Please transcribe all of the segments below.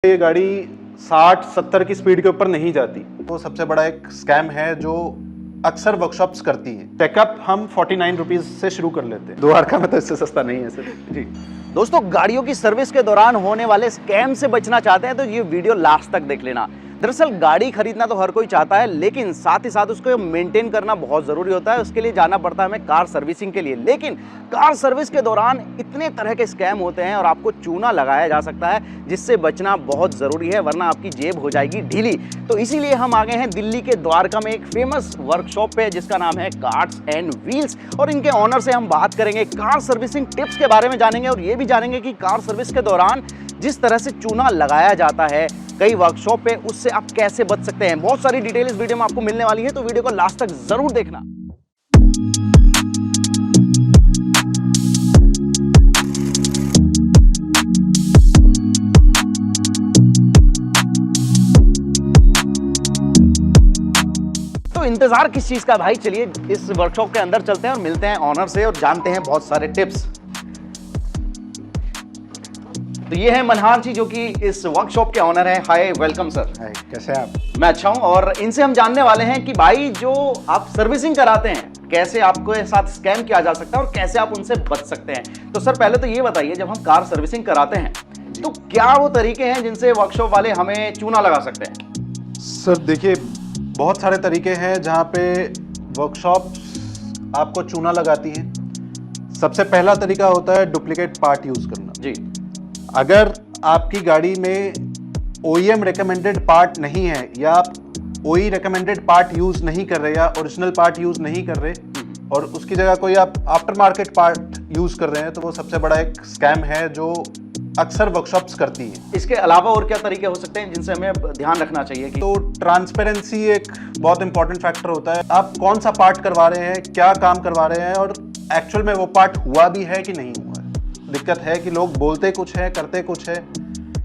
ये गाड़ी 60-70 की स्पीड के ऊपर नहीं जाती। वो सबसे बड़ा एक स्कैम है जो अक्सर वर्कशॉप्स करती हैं। चेकअप हम 49 रुपीज से शुरू कर लेते हैं। द्वारका में तो इससे सस्ता नहीं है सर जी। दोस्तों, गाड़ियों की सर्विस के दौरान होने वाले स्कैम से बचना चाहते हैं तो ये वीडियो लास्ट तक देख लेना। दरअसल गाड़ी खरीदना तो हर कोई चाहता है, लेकिन साथ ही साथ उसको मेंटेन करना बहुत जरूरी होता है। उसके लिए जाना पड़ता है हमें कार सर्विसिंग के लिए। लेकिन कार सर्विस के दौरान इतने तरह के स्कैम होते हैं और आपको चूना लगाया जा सकता है, जिससे बचना बहुत जरूरी है, वरना आपकी जेब हो जाएगी ढीली। तो इसीलिए हम आ गए हैं दिल्ली के द्वारका में एक फेमस वर्कशॉप पे, जिसका नाम है कार्स एंड व्हील्स। और इनके ऑनर से हम बात करेंगे, कार सर्विसिंग टिप्स के बारे में जानेंगे और ये भी जानेंगे कि कार सर्विस के दौरान जिस तरह से चूना लगाया जाता है कई वर्कशॉप पे, उससे आप कैसे बच सकते हैं। बहुत सारी डिटेल इस वीडियो में आपको मिलने वाली है, तो वीडियो को लास्ट तक जरूर देखना। तो इंतजार किस चीज का भाई, चलिए इस वर्कशॉप के अंदर चलते हैं और मिलते हैं ऑनर से और जानते हैं बहुत सारे टिप्स। तो ये है मनहार जी, जो कि इस वर्कशॉप के ऑनर हैं। हाय, वेलकम सर। हाय, कैसे हैं आप? मैं अच्छा हूं और इनसे हम जानने वाले हैं कि भाई जो आप सर्विसिंग कराते हैं, कैसे आपको साथ स्कैम किया जा सकता है और कैसे आप उनसे बच सकते हैं। तो सर पहले तो ये बताइए, जब हम कार सर्विसिंग कराते हैं तो क्या वो तरीके हैं जिनसे वर्कशॉप वाले हमें चूना लगा सकते हैं? सर देखिए, बहुत सारे तरीके हैं जहाँ पे वर्कशॉप आपको चूना लगाती हैं। सबसे पहला तरीका होता है डुप्लीकेट पार्ट यूज करना जी। अगर आपकी गाड़ी में OEM रिकमेंडेड पार्ट नहीं है या आप OE रिकमेंडेड पार्ट यूज नहीं कर रहे या ओरिजिनल पार्ट यूज नहीं कर रहे और उसकी जगह कोई आप आफ्टर मार्केट पार्ट यूज कर रहे हैं, तो वो सबसे बड़ा एक स्कैम है जो अक्सर वर्कशॉप्स करती हैं। इसके अलावा और क्या तरीके हो सकते हैं जिनसे हमें ध्यान रखना चाहिए? तो ट्रांसपेरेंसी एक बहुत इंपॉर्टेंट फैक्टर होता है। आप कौन सा पार्ट करवा रहे हैं, क्या काम करवा रहे हैं और एक्चुअल में वो पार्ट हुआ भी है कि नहीं हुआ है। दिक्कत है कि लोग बोलते कुछ है, करते कुछ है,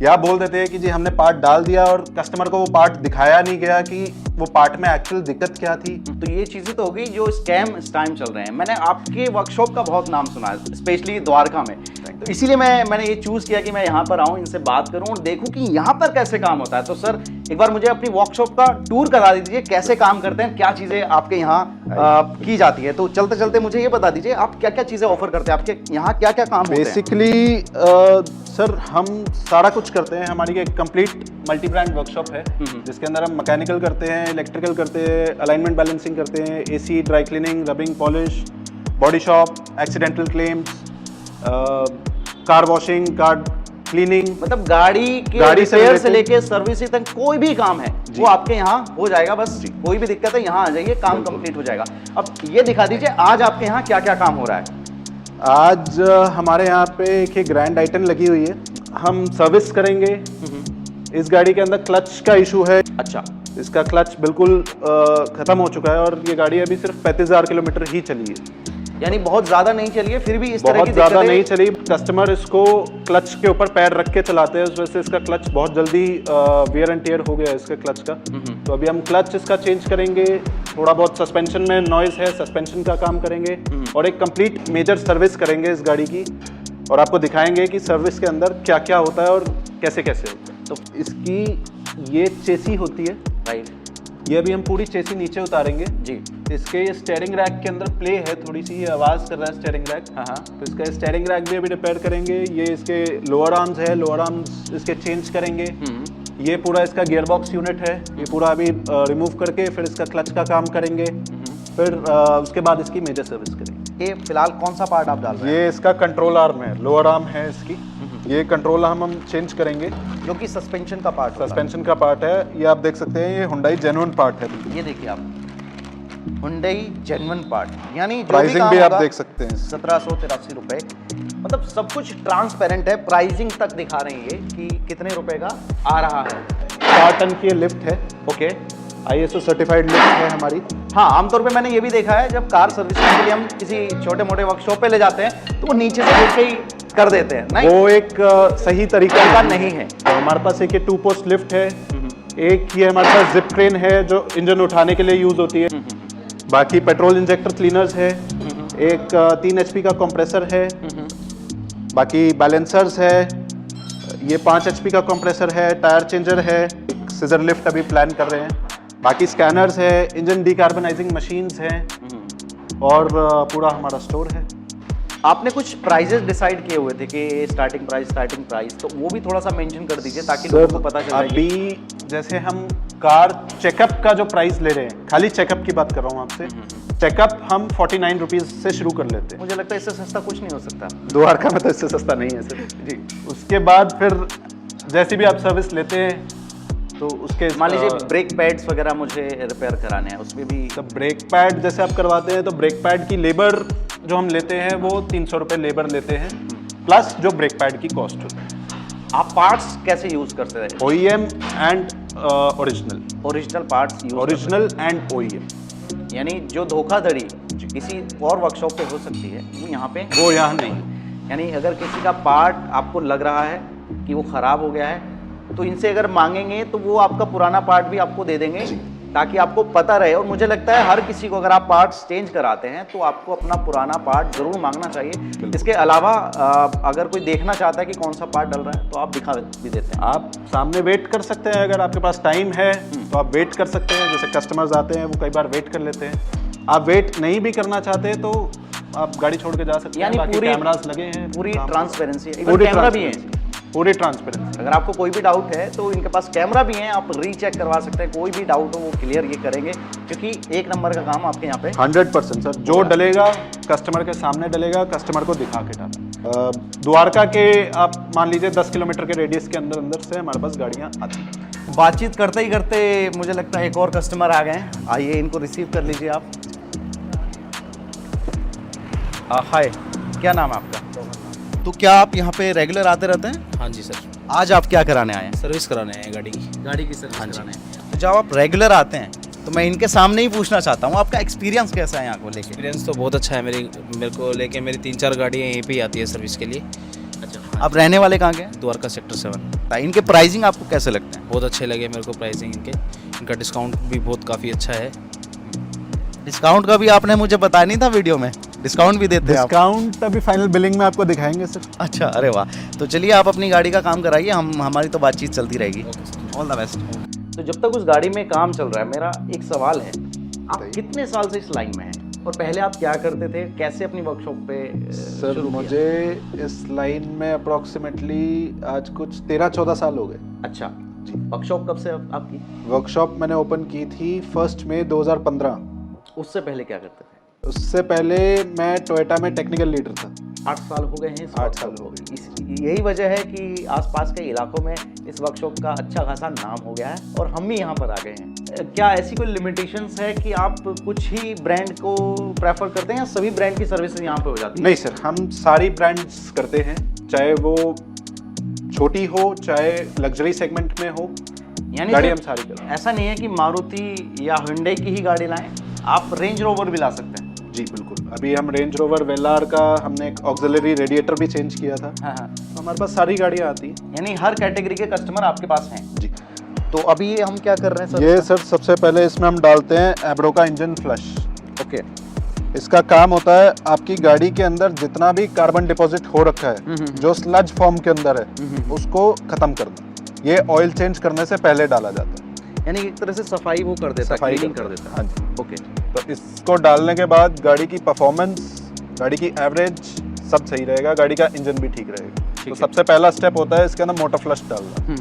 या बोल देते हैं कि जी हमने पार्ट डाल दिया और कस्टमर को वो पार्ट दिखाया नहीं गया कि वो पार्ट में एक्चुअल दिक्कत क्या थी। तो ये चीजें तो हो गई जो स्कैम इस टाइम चल रहे हैं। मैंने आपके वर्कशॉप का बहुत नाम सुना है, स्पेशली द्वारका में, तो इसीलिए मैंने ये चूज किया कि मैं यहाँ पर आऊँ, इनसे बात करूँ और देखूँ कि यहाँ पर कैसे काम होता है। तो सर एक बार मुझे अपनी वर्कशॉप का टूर करा दीजिए, कैसे काम करते हैं, क्या चीजें आपके यहाँ की जाती है। तो चलते चलते मुझे ये बता दीजिए, आप क्या क्या चीजें ऑफर करते हैं, आपके यहाँ क्या क्या काम होते हैं? बेसिकली सर हम सारा कुछ करते हैं। हमारी एक कंप्लीट मल्टी ब्रांड वर्कशॉप है, जिसके अंदर हम मैकेनिकल करते हैं, इलेक्ट्रिकल करते हैं, अलाइनमेंट बैलेंसिंग करते हैं, AC, dry cleaning, rubbing, polish, body shop, accidental claims, car washing, car cleaning, मतलब गाड़ी रिपेयर से लेके सर्विसिंग तक कोई भी काम है वो आपके यहाँ हो जाएगा। बस कोई भी दिक्कत है यहाँ आ जाइए, काम कंप्लीट हो जाएगा। अब ये दिखा दीजिए आज आपके यहाँ क्या क्या काम हो रहा है। आज हमारे यहाँ पे एक ग्रैंड आइटम लगी हुई है, हम सर्विस करेंगे। इस गाड़ी के अंदर क्लच का इशू है। अच्छा, इसका क्लच बिल्कुल खत्म हो चुका है और ये गाड़ी अभी सिर्फ 35,000 किलोमीटर ही चली है, यानी बहुत ज्यादा नहीं चली है, फिर भी इस तरह बहुत की ज्यादा नहीं चली। कस्टमर इसको क्लच के ऊपर पैर रख के चलाते हैं, उस वजह से इसका क्लच बहुत जल्दी वियर एंड टियर हो गया है इसके क्लच का। तो अभी हम क्लच इसका चेंज करेंगे, थोड़ा बहुत सस्पेंशन में नॉइज है, सस्पेंशन का काम करेंगे और एक कंप्लीट मेजर सर्विस करेंगे इस गाड़ी की और आपको दिखाएंगे कि सर्विस के अंदर क्या क्या होता है और कैसे कैसे होता है। तो इसकी ये चेसी होती है, राइट, ये अभी हम पूरी चेसी नीचे उतारेंगे जी। इसके ये स्टीयरिंग रैक के अंदर प्ले है, थोड़ी सी ये आवाज़ कर रहा है स्टीयरिंग रैक। हाँ, तो इसका स्टीयरिंग रैक भी अभी रिपेयर करेंगे। ये इसके लोअर आर्म्स है, लोअर आर्म्स इसके चेंज करेंगे। ये पूरा इसका गियर बॉक्स यूनिट है, ये पूरा अभी रिमूव करके फिर इसका क्लच का काम करेंगे, फिर उसके बाद इसकी मेजर सर्विस करेंगे। ये फिलहाल कौन सा पार्ट आप डाल रहे हैं? ये इसका कंट्रोल आर्म है, लोअर आर्म है इसकी। ये कंट्रोल आर्म हम चेंज करेंगे, जो कि सस्पेंशन का पार्ट होगा। सस्पेंशन का पार्ट है। ये आप देख सकते हैं, ये हुंडई जेन्युइन पार्ट है। ये देखिए आप, हुंडई जेन्युइन पार्ट, यानी प्राइसिंग भी आप देख सकते हैं, 1783 रुपए। मतलब सब कुछ ट्रांसपेरेंट है, प्राइसिंग तक दिखा रहे हैं ये कि कितने रुपए का आ रहा है। 4 टन की लिफ्ट है, ओके, ISO सर्टिफाइड लिफ्ट है हमारी। हाँ, आमतौर पे मैंने ये भी देखा है, जब कार सर्विसिंग के लिए हम किसी छोटे मोटे वर्कशॉप पे ले जाते हैं तो वो नीचे से देख के ही कर देते हैं। नहीं, वो एक सही तरीका नहीं है। तो हमारे पास एक 2 पोस्ट लिफ्ट है, एक ये हमारे पास जिप क्रेन है जो इंजन उठाने के लिए यूज होती है। बाकी पेट्रोल इंजेक्टर क्लीनर्स है, एक 3 HP का कंप्रेसर है, बाकी बैलेंसर्स है, ये 5 HP का कंप्रेसर है, टायर चेंजर है, सीजर लिफ्ट अभी प्लान कर रहे हैं, बाकी स्कैनर्स है, इंजन डीकार्बनाइजिंग मशीन्स हैं और पूरा हमारा स्टोर है। आपने कुछ प्राइजेस डिसाइड किए हुए थे कि स्टार्टिंग प्राइस, तो वो भी थोड़ा सा मेंशन कर दीजिए ताकि लोगों को पता चल जाए। अभी जैसे हम कार चेकअप का जो प्राइस ले रहे हैं, खाली चेकअप की बात कर रहा हूँ आपसे, चेकअप हम 49 रुपीज़ से शुरू कर लेते हैं। मुझे लगता है इससे सस्ता कुछ नहीं हो सकता। द्वारका में तो इससे सस्ता नहीं है सर जी। उसके बाद फिर जैसी भी आप सर्विस लेते हैं तो उसके मान लीजिए ब्रेक पैड्स वगैरह मुझे रिपेयर कराने हैं, उसमें भी तो ब्रेक पैड जैसे आप करवाते हैं तो ब्रेक पैड की लेबर जो हम लेते हैं वो 300 रुपये लेबर लेते हैं, प्लस जो ब्रेक पैड की कॉस्ट होती है। आप पार्ट्स कैसे यूज करते हैं? OEM and original parts use, original and OEM, यानी जो धोखाधड़ी किसी और वर्कशॉप पे हो सकती है वो यहाँ पे वो यहाँ नहीं। यानी अगर किसी का पार्ट आपको लग रहा है कि वो खराब हो गया है तो इनसे अगर मांगेंगे तो वो आपका पुराना पार्ट भी आपको दे देंगे ताकि आपको पता रहे। और मुझे लगता है हर किसी को अगर आप पार्ट्स चेंज कराते हैं तो आपको अपना पुराना पार्ट जरूर मांगना चाहिए। इसके अलावा अगर कोई देखना चाहता है कि कौन सा पार्ट डल रहा है तो आप दिखा भी देते हैं। आप सामने वेट कर सकते हैं, अगर आपके पास टाइम है तो आप वेट कर सकते हैं। जैसे कस्टमर्स आते हैं वो कई बार वेट कर लेते हैं, आप वेट नहीं भी करना चाहते तो आप गाड़ी छोड़ के जा सकते हैं। यानी पूरी कैमरास लगे हैं, पूरी ट्रांसपेरेंसी, कैमरा भी है, पूरी ट्रांसपेरेंसी। अगर आपको कोई भी डाउट है तो इनके पास कैमरा भी है, आप रीचेक करवा सकते हैं। कोई भी डाउट हो वो क्लियर ये करेंगे क्योंकि एक नंबर का काम आपके यहाँ पे 100% सर। जो डलेगा कस्टमर के सामने डलेगा, कस्टमर को दिखा के डाला। द्वारका के आप मान लीजिए 10 किलोमीटर के रेडियस के अंदर अंदर से हमारे पास गाड़ियाँ आती हैं। बातचीत करते ही करते मुझे लगता है एक और कस्टमर आ गए हैं, आइए इनको रिसीव कर लीजिए आप। हाय, क्या नाम है आपका? तो क्या आप यहाँ पे रेगुलर आते रहते हैं? हाँ जी सर। आज आप क्या कराने आए हैं? सर्विस कराने हैं गाड़ी की सर्विस हाँ जी। कराने हैं। तो जब आप रेगुलर आते हैं तो मैं इनके सामने ही पूछना चाहता हूँ आपका एक्सपीरियंस कैसा है यहाँ को लेके? एक्सपीरियंस तो बहुत अच्छा है। मेरे को लेके मेरी 3-4 गाड़ियाँ यहीं पे ही आती है सर्विस के लिए। अच्छा। आप रहने वाले कहाँ के हैं? द्वारका सेक्टर 7। इनके प्राइसिंग आपको कैसे लगते हैं? बहुत अच्छे लगे मेरे को प्राइसिंग इनका डिस्काउंट भी बहुत काफ़ी अच्छा है। डिस्काउंट का भी आपने मुझे बताया नहीं था वीडियो में, डिस्काउंट भी देते हैं आप? डिस्काउंट अभी फाइनल बिलिंग में आपको दिखाएंगे सर। अच्छा, अरे वाह। तो चलिए आप अपनी गाड़ी का काम कराइए, हमारी तो बातचीत चलती रहेगी। All the best. तो जब तक उस गाड़ी में काम चल रहा है, मेरा एक सवाल है, आप कितने साल से इस लाइन में हैं और पहले आप क्या करते थे, कैसे अपनी वर्कशॉप पे सर शुरू किया? मुझे इस लाइन में अप्रोक्सीमेटली आज कुछ 13-14 साल हो गए। अच्छा जी। वर्कशॉप कब से आपकी? वर्कशॉप मैंने ओपन की थी 1 मई 2015। उससे पहले क्या करते थे? उससे पहले मैं टोयोटा में टेक्निकल लीडर था। 8 साल हो गए हैं इस 8 वर्कशॉप साल हो को। यही वजह है कि आसपास के इलाकों में इस वर्कशॉप का अच्छा खासा नाम हो गया है और हम भी यहाँ पर आ गए हैं। क्या ऐसी कोई लिमिटेशंस है कि आप कुछ ही ब्रांड को प्रेफर करते हैं या सभी ब्रांड की सर्विस यहाँ पे हो जाती है? नहीं सर, हम सारी ब्रांड्स करते हैं, चाहे वो छोटी हो चाहे लग्जरी सेगमेंट में हो, यानी गाड़ी हम सारी करते हैं। ऐसा नहीं है कि मारुति या हुंडई की ही गाड़ी लाएं, आप रेंज रोवर भी ला सकते हैं। जी बिल्कुल। अभी हम रेंज रोवर वेलार का हमने एक ऑक्सिलरी रेडिएटर भी चेंज किया था। हाँ हाँ। तो हमारे पास सारी गाड़ियाँ आती हैं। यानी हर कैटेगरी के कस्टमर आपके पास हैं। जी। तो अभी ये हम क्या कर रहे हैं सर? ये सर सबसे पहले इसमें हम डालते हैं एब्रो का इंजन फ्लश। ओके। इसका काम होता है आपकी गाड़ी के अंदर जितना भी कार्बन डिपॉजिट हो रखा है, जो स्लज फॉर्म के अंदर है, उसको खत्म करना। ये ऑयल चेंज करने से पहले डाला जाता है। यानी एक तरह से सफाई वो कर देता है, सफाई क्लीनिंग कर देता है। हाँ जी। ओके। तो इसको डालने के बाद गाड़ी की परफॉर्मेंस, गाड़ी की एवरेज सब सही रहेगा, गाड़ी का इंजन भी ठीक रहेगा। तो सबसे पहला स्टेप होता है इसके अंदर मोटर फ्लश डालना।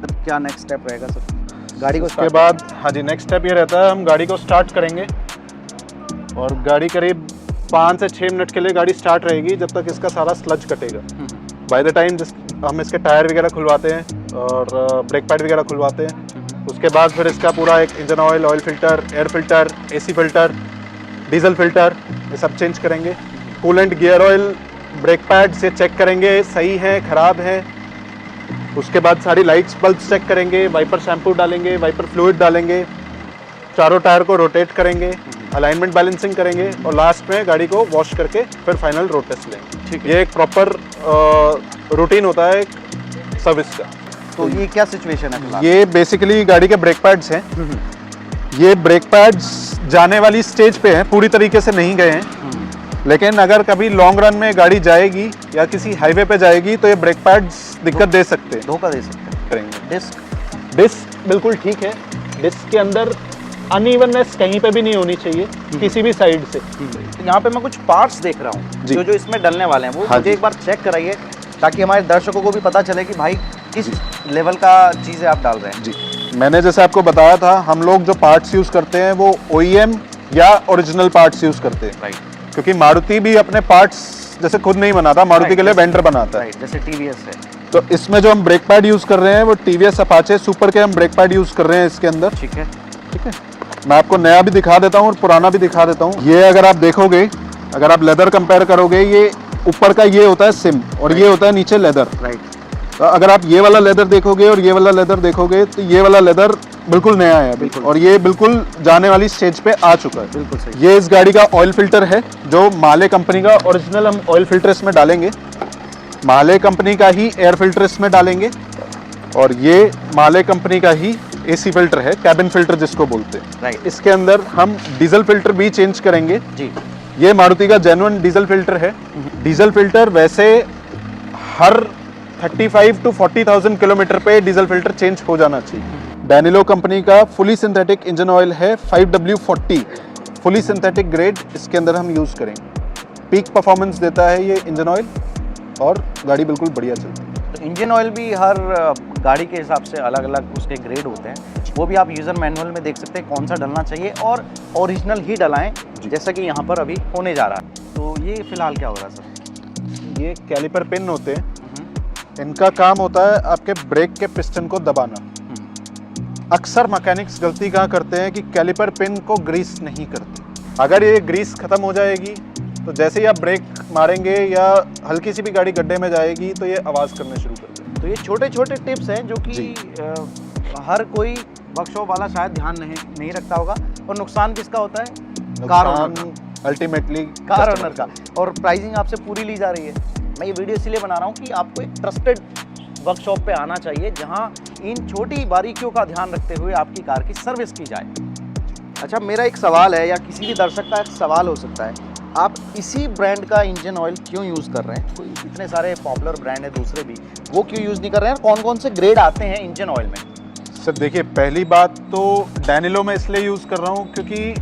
तो क्या नेक्स्ट स्टेप रहेगा सर गाड़ी को? उसके बाद हाँ जी, नेक्स्ट स्टेप ये रहता है हम गाड़ी को स्टार्ट करेंगे और गाड़ी करीब 5 से 6 मिनट के लिए गाड़ी स्टार्ट रहेगी जब तक इसका सारा स्लज कटेगा। बाय द टाइम हम इसके टायर वगैरह खुलवाते हैं और ब्रेक पैड वगैरह खुलवाते हैं। उसके बाद फिर इसका पूरा एक engine oil, oil filter, air filter, AC filter, diesel filter, ये सब चेंज करेंगे। Coolant, gear oil, brake pad से चेक करेंगे सही है खराब है। उसके बाद सारी लाइट्स बल्ब्स चेक करेंगे, वाइपर शैम्पू डालेंगे, वाइपर फ्लूइड डालेंगे, चारों टायर को रोटेट करेंगे, अलाइनमेंट बैलेंसिंग करेंगे और लास्ट में गाड़ी को वॉश करके फिर फाइनल रोड टेस्ट लेंगे। ठीक है। ये एक प्रॉपर रूटीन होता है सर्विस का। तो ये क्या सिचुएशन है फिलहाल? ये बेसिकली गाड़ी के ब्रेक पैड्स हैं। ये ब्रेक पैड्स जाने वाली स्टेज पे हैं, पूरी तरीके से नहीं गए हैं। लेकिन अगर कभी लॉन्ग रन में गाड़ी जाएगी या किसी हाईवे पे जाएगी तो ये ब्रेक पैड्स दिक्कत दे सकते हैं, धोखा दे सकते हैं। करेंगे। डिस्क डिस्क बिल्कुल ठीक है, डिस्क के अंदर अनइवननेस कहीं पे भी नहीं होनी चाहिए किसी भी साइड से। यहाँ पे मैं कुछ पार्ट्स देख रहा हूँ जी। जो इसमें डलने वाले हैं, वो हाँ मुझे जी। एक बार चेक कराइए ताकि हमारे दर्शकों को भी पता चले कि भाई किस लेवल का चीज़ें आप डाल रहे हैं। जी, मैंने जैसे आपको बताया था, हम लोग जो पार्ट्स यूज़ करते हैं वो OEM या ओरिजिनल पार्ट्स यूज़ करते हैं, राइट क्योंकि मारुति भी अपने पार्ट्स जैसे खुद नहीं बनाता, मारुति के लिए वेंडर बनाता है। राइट, जैसे TVS है। तो इसमें जो हम ब्रेक पैड यूज़ कर रहे हैं वो TVS अपाचे सुपर के हम ब्रेक पैड यूज़ कर रहे हैं इसके अंदर। ठीक है, ठीक है, मैं आपको नया भी दिखा देता हूँ और पुराना भी दिखा देता हूँ। ये अगर आप देखोगे, अगर आप लेदर कंपेयर करोगे, ये ऊपर का ये होता है सिम और ये होता है नीचे लेदर। राइट, तो अगर आप ये वाला लेदर देखोगे और ये वाला लेदर देखोगे तो ये वाला लेदर बिल्कुल नया है बिल्कुल। और ये बिल्कुल जाने वाली स्टेज पे आ चुका है। बिल्कुल सही। ये इस गाड़ी का ऑयल फिल्टर है, जो माले कंपनी का ओरिजिनल हम ऑयल फिल्टर इसमें डालेंगे। माले कंपनी का ही एयर फिल्टर इसमें डालेंगे और ये माले कंपनी का ही AC फिल्टर है, कैबिन फिल्टर जिसको बोलते हैं। राइट, इसके अंदर हम डीजल फिल्टर भी चेंज करेंगे। जी। ये मारुति का जेन्युइन डीजल फिल्टर है। डीजल फिल्टर वैसे हर 35 to 40,000 किलोमीटर पे डीजल फिल्टर चेंज हो जाना चाहिए। डैनिलो कंपनी का फुली सिंथेटिक इंजन ऑयल है 5W40, फुली सिंथेटिक ग्रेड इसके अंदर हम यूज़ करेंगे। पीक परफॉर्मेंस देता है ये इंजन ऑयल और गाड़ी बिल्कुल बढ़िया चलती है। तो इंजन ऑयल भी हर गाड़ी के हिसाब से अलग अलग उसके ग्रेड होते हैं, वो भी आप यूज़र मैनुअल में देख सकते हैं कौन सा डलना चाहिए और ओरिजिनल ही डलाएं, जैसा कि यहाँ पर अभी होने जा रहा है। तो ये फिलहाल क्या हो रहा है सर? ये कैलिपर पिन होते हैं, इनका काम होता है आपके ब्रेक के पिस्टन को दबाना। अक्सर मैकेनिक्स गलती कहाँ करते हैं कि कैलिपर पिन को ग्रीस नहीं करते। अगर ये ग्रीस खत्म हो जाएगी तो जैसे ही आप ब्रेक मारेंगे या हल्की सी भी गाड़ी गड्ढे में जाएगी तो ये आवाज़ करने शुरू कर देगी। तो ये छोटे छोटे टिप्स हैं जो कि हर कोई वर्कशॉप वाला शायद ध्यान नहीं रखता होगा। और नुकसान किसका होता है? कार ओनर का, अल्टीमेटली कार ओनर का। और प्राइसिंग आपसे पूरी ली जा रही है। मैं ये वीडियो इसलिए बना रहा हूँ कि आपको एक ट्रस्टेड वर्कशॉप पे आना चाहिए जहाँ इन छोटी बारीकियों का ध्यान रखते हुए आपकी कार की सर्विस की जाए। अच्छा, मेरा एक सवाल है या किसी भी दर्शक का एक सवाल हो सकता है, आप इसी ब्रांड का इंजन ऑयल क्यों यूज़ कर रहे हैं? कोई इतने सारे पॉपुलर ब्रांड है दूसरे भी, वो क्यों यूज़ नहीं कर रहे हैं? कौन कौन से ग्रेड आते हैं इंजन ऑयल में? सर देखिए, पहली बात तो डैनिलो में इसलिए यूज़ कर रहा हूँ क्योंकि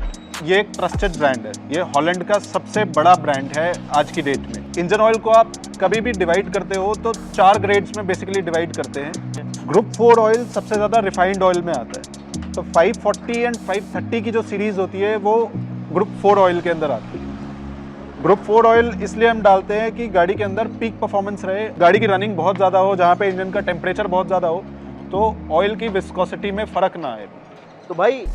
ये एक ट्रस्टेड ब्रांड है। ये हॉलैंड का सबसे बड़ा ब्रांड है आज की डेट में। इंजन ऑयल को आप कभी भी डिवाइड करते हो तो 4 ग्रेड्स में बेसिकली डिवाइड करते हैं। ग्रुप 4 ऑयल सबसे ज़्यादा रिफाइंड ऑयल में आता है, तो 540 एंड 530 की जो सीरीज़ होती है वो ग्रुप 4 ऑयल के अंदर आती है। ग्रुप 4 ऑयल इसलिए हम डालते हैं कि गाड़ी के अंदर पीक परफॉर्मेंस रहे, गाड़ी की रनिंग बहुत ज़्यादा हो, जहाँ पे इंजन का टेम्परेचर बहुत ज़्यादा हो, तो ऑयल की विस्कोसिटी में फ़र्क ना आए। तो भाई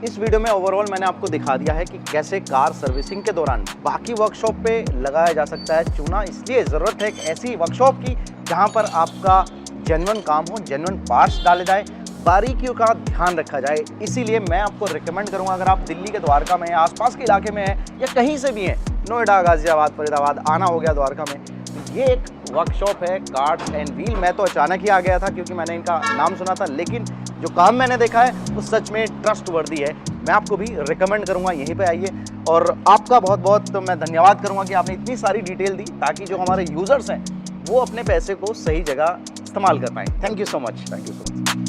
इस वीडियो में ओवरऑल मैंने आपको दिखा दिया है कि कैसे कार सर्विसिंग के दौरान बाकी वर्कशॉप पे लगाया जा सकता है चूना। इसलिए ज़रूरत है एक ऐसी वर्कशॉप की जहां पर आपका जेन्युइन काम हो, जेन्युइन पार्ट्स डाले जाए, बारीकियों का ध्यान रखा जाए। इसीलिए मैं आपको रिकमेंड करूंगा, अगर आप दिल्ली के द्वारका में हैं, आसपास के इलाके में हैं या कहीं से भी हैं, नोएडा, गाजियाबाद, फरीदाबाद आना हो गया द्वारका में, ये एक वर्कशॉप है कार्ड्स एंड व्हील। मैं तो अचानक ही आ गया था क्योंकि मैंने इनका नाम सुना था, लेकिन जो काम मैंने देखा है वो सच में ट्रस्टवर्दी है। मैं आपको भी रिकमेंड करूंगा यहीं पे आइए। और आपका बहुत बहुत मैं धन्यवाद करूंगा कि आपने इतनी सारी डिटेल दी ताकि जो हमारे यूज़र्स हैं वो अपने पैसे को सही जगह इस्तेमाल कर पाएँ। Thank you so much. Thank you so much.